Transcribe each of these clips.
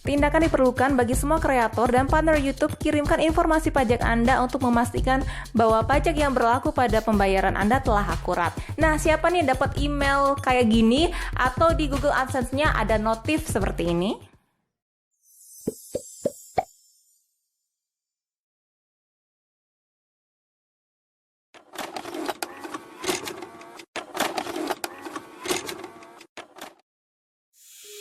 Tindakan diperlukan bagi semua kreator dan partner YouTube. Kirimkan informasi pajak Anda untuk memastikan bahwa pajak yang berlaku pada pembayaran Anda telah akurat. Nah, siapa nih yang dapat email kayak gini atau di Google AdSense-nya ada notif seperti ini?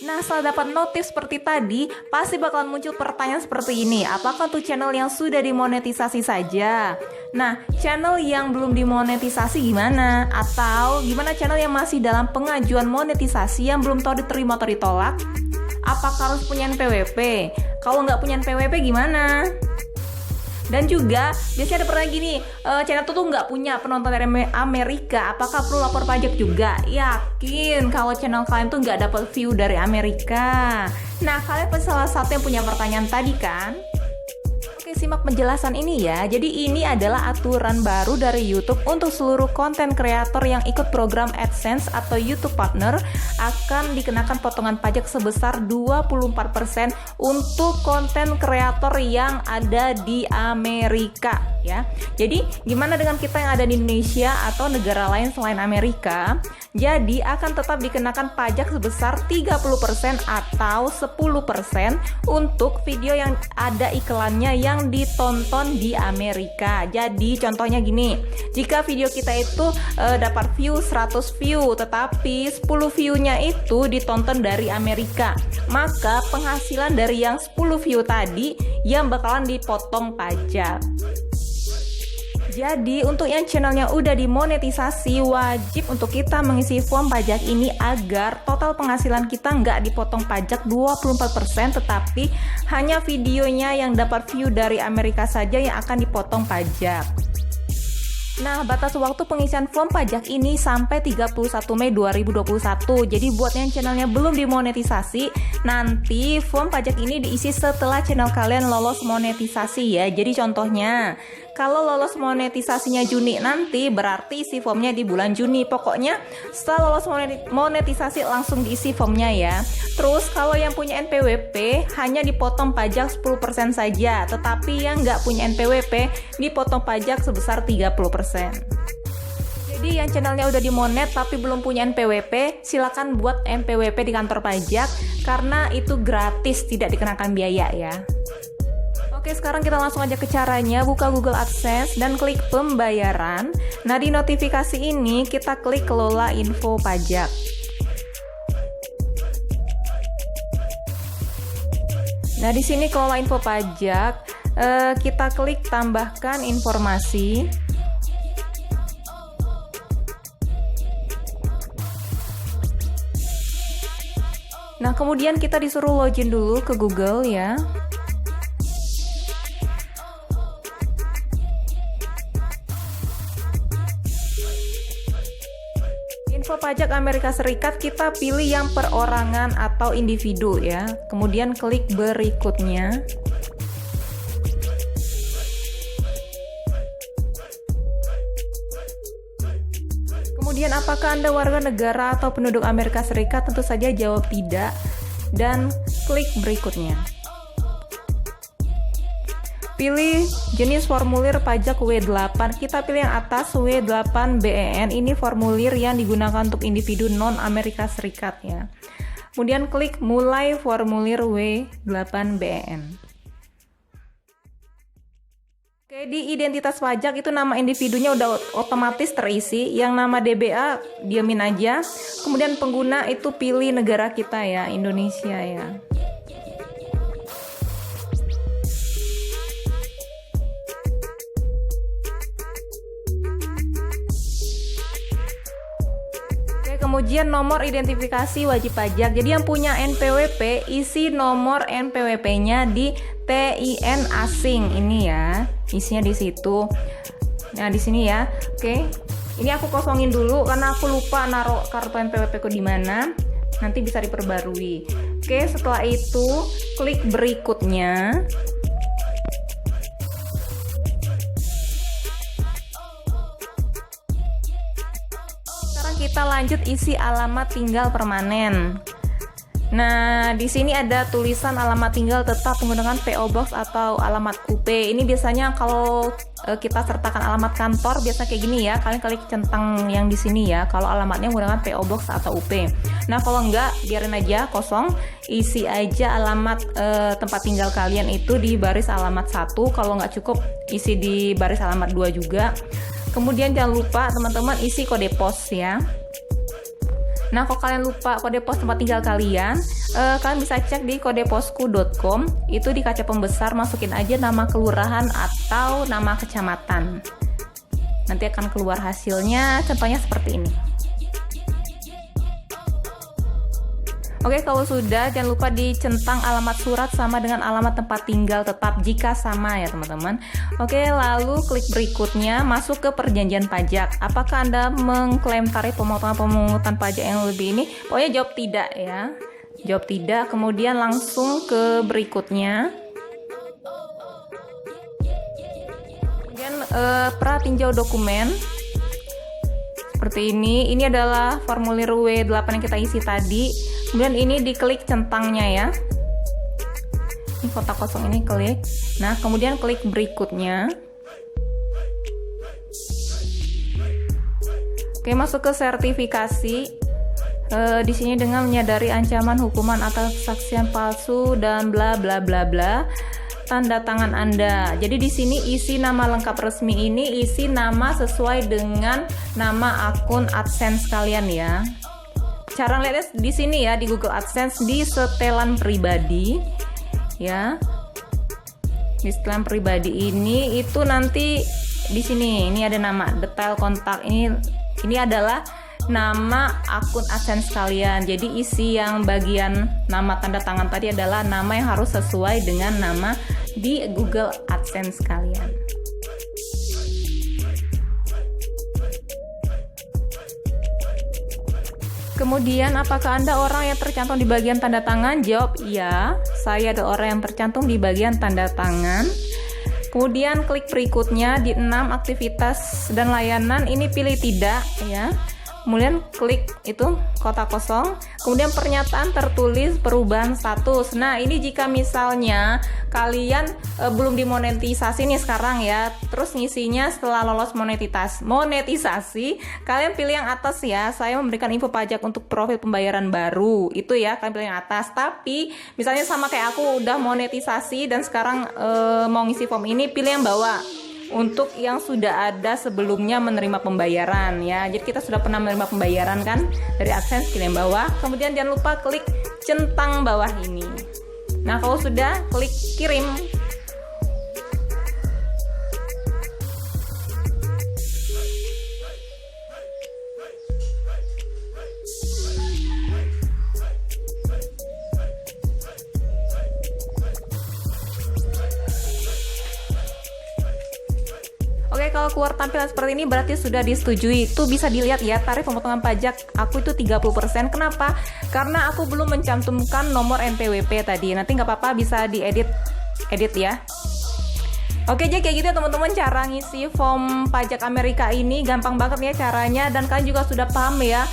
Nah, setelah dapat notif seperti tadi, pasti bakalan muncul pertanyaan seperti ini. Apakah untuk channel yang sudah dimonetisasi saja? Nah, channel yang belum dimonetisasi gimana? Atau gimana channel yang masih dalam pengajuan monetisasi yang belum tahu diterima atau ditolak? Apakah harus punya NPWP? Kalau nggak punya NPWP gimana? Dan juga biasanya ada pertanyaan gini, channel tuh nggak punya penonton dari Amerika, apakah perlu lapor pajak juga? Yakin kalau channel kalian tuh nggak dapat view dari Amerika? Nah, kalian pasti salah satu yang punya pertanyaan tadi kan? Oke, simak penjelasan ini ya. Jadi ini adalah aturan baru dari YouTube untuk seluruh konten kreator yang ikut program AdSense atau YouTube Partner akan dikenakan potongan pajak sebesar 24% untuk konten kreator yang ada di Amerika ya. Jadi gimana dengan kita yang ada di Indonesia atau negara lain selain Amerika? Jadi akan tetap dikenakan pajak sebesar 30% atau 10% untuk video yang ada iklannya yang ditonton di Amerika. Jadi contohnya gini, jika video kita itu dapat view 100 view, tetapi 10 view-nya itu ditonton dari Amerika, maka penghasilan dari yang 10 view tadi yang bakalan dipotong pajak. Jadi untuk yang channelnya udah dimonetisasi, wajib untuk kita mengisi form pajak ini agar total penghasilan kita nggak dipotong pajak 24%, tetapi hanya videonya yang dapat view dari Amerika saja yang akan dipotong pajak. Nah, batas waktu pengisian form pajak ini sampai 31 Mei 2021. Jadi buat yang channelnya belum dimonetisasi, nanti form pajak ini diisi setelah channel kalian lolos monetisasi ya. Jadi contohnya, kalau lolos monetisasinya Juni nanti, berarti isi formnya di bulan Juni. Pokoknya setelah lolos monetisasi langsung diisi formnya ya. Terus kalau yang punya NPWP hanya dipotong pajak 10% saja, tetapi yang nggak punya NPWP dipotong pajak sebesar 30%. Jadi yang channelnya udah dimonet tapi belum punya NPWP, silakan buat NPWP di kantor pajak karena itu gratis, tidak dikenakan biaya ya. Oke, sekarang kita langsung aja ke caranya. Buka Google AdSense dan klik pembayaran. Nah, di notifikasi ini kita klik kelola info pajak. Nah, di sini kelola info pajak, kita klik tambahkan informasi. Nah, kemudian kita disuruh login dulu ke Google ya. Info pajak Amerika Serikat kita pilih yang perorangan atau individu ya. Kemudian klik berikutnya. Kemudian apakah Anda warga negara atau penduduk Amerika Serikat? Tentu saja jawab tidak dan klik berikutnya. Pilih jenis formulir pajak W8. Kita pilih yang atas W8BEN. Ini formulir yang digunakan untuk individu non Amerika Serikat ya. Kemudian klik mulai formulir W8BEN. Oke, di identitas pajak itu nama individunya udah otomatis terisi. Yang nama DBA diamin aja. Kemudian pengguna itu pilih negara kita ya, Indonesia ya. Oke, kemudian nomor identifikasi wajib pajak. Jadi yang punya NPWP, isi nomor NPWP-nya di TIN asing ini ya, isinya di situ. Nah, di sini ya. Oke. Ini aku kosongin dulu karena aku lupa naruh kartu NPWP ku di mana. Nanti bisa diperbarui. Oke, setelah itu klik berikutnya. Sekarang kita lanjut isi alamat tinggal permanen. Nah, di sini ada tulisan alamat tinggal tetap menggunakan PO Box atau alamat UP. Ini biasanya kalau kita sertakan alamat kantor biasa kayak gini ya. Kalian klik centang yang di sini ya. Kalau alamatnya menggunakan PO Box atau UP. Nah, kalau enggak biarin aja kosong. Isi aja alamat tempat tinggal kalian itu di baris alamat 1. Kalau nggak cukup isi di baris alamat 2 juga. Kemudian jangan lupa teman-teman isi kode pos ya. Nah, kalau kalian lupa kode pos tempat tinggal kalian, kalian bisa cek di kodeposku.com. Itu di kaca pembesar masukin aja nama kelurahan atau nama kecamatan. Nanti akan keluar hasilnya, contohnya seperti ini. Oke, kalau sudah jangan lupa dicentang alamat surat sama dengan alamat tempat tinggal tetap jika sama ya teman-teman. Oke, lalu klik berikutnya masuk ke perjanjian pajak. Apakah Anda mengklaim tarif pemotongan pajak yang lebih ini? Pokoknya jawab tidak ya. Jawab tidak, kemudian langsung ke berikutnya. Kemudian pratinjau dokumen. Seperti ini adalah formulir W8 yang kita isi tadi. Kemudian ini diklik centangnya ya. Ini kotak kosong ini klik. Nah, kemudian klik berikutnya. Oke, masuk ke sertifikasi. Di sini dengan menyadari ancaman hukuman atas kesaksian palsu dan bla bla bla bla. Tanda tangan Anda. Jadi di sini isi nama lengkap resmi ini isi nama sesuai dengan nama akun AdSense kalian ya. Cara lihatnya di sini ya di Google AdSense di setelan pribadi ya. Di setelan pribadi ini itu nanti di sini ini ada nama detail kontak ini adalah nama akun AdSense kalian. Jadi isi yang bagian nama tanda tangan tadi adalah nama yang harus sesuai dengan nama di Google AdSense kalian. Kemudian apakah Anda orang yang tercantum di bagian tanda tangan? Jawab iya, saya adalah orang yang tercantum di bagian tanda tangan. Kemudian klik berikutnya di 6 aktivitas dan layanan ini pilih tidak ya. Kemudian klik itu kotak kosong. Kemudian pernyataan tertulis perubahan status. Nah, ini jika misalnya kalian belum dimonetisasi nih sekarang ya. Terus ngisinya setelah lolos monetisasi, kalian pilih yang atas ya. Saya memberikan info pajak untuk profil pembayaran baru. Itu ya, kalian pilih yang atas. Tapi misalnya sama kayak aku udah monetisasi dan sekarang mau ngisi form ini, pilih yang bawah. Untuk yang sudah ada sebelumnya menerima pembayaran ya. Jadi kita sudah pernah menerima pembayaran kan dari AdSense, pilih yang bawah. Kemudian jangan lupa klik centang bawah ini. Nah, kalau sudah klik kirim. Oke, kalau keluar tampilan seperti ini berarti sudah disetujui. Itu bisa dilihat ya, tarif pemotongan pajak aku itu 30%. Kenapa? Karena aku belum mencantumkan nomor NPWP tadi. Nanti nggak apa-apa, bisa diedit ya. Oke, jadi kayak gitu ya teman-teman cara ngisi form pajak Amerika ini. Gampang banget ya caranya, dan kalian juga sudah paham ya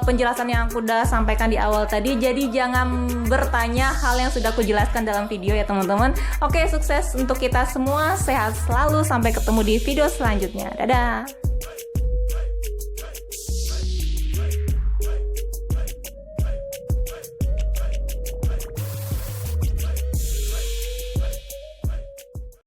penjelasan yang aku udah sampaikan di awal tadi. Jadi jangan bertanya hal yang sudah aku jelaskan dalam video ya teman-teman. Oke, sukses untuk kita semua, sehat selalu, sampai ketemu di video selanjutnya. Dadah.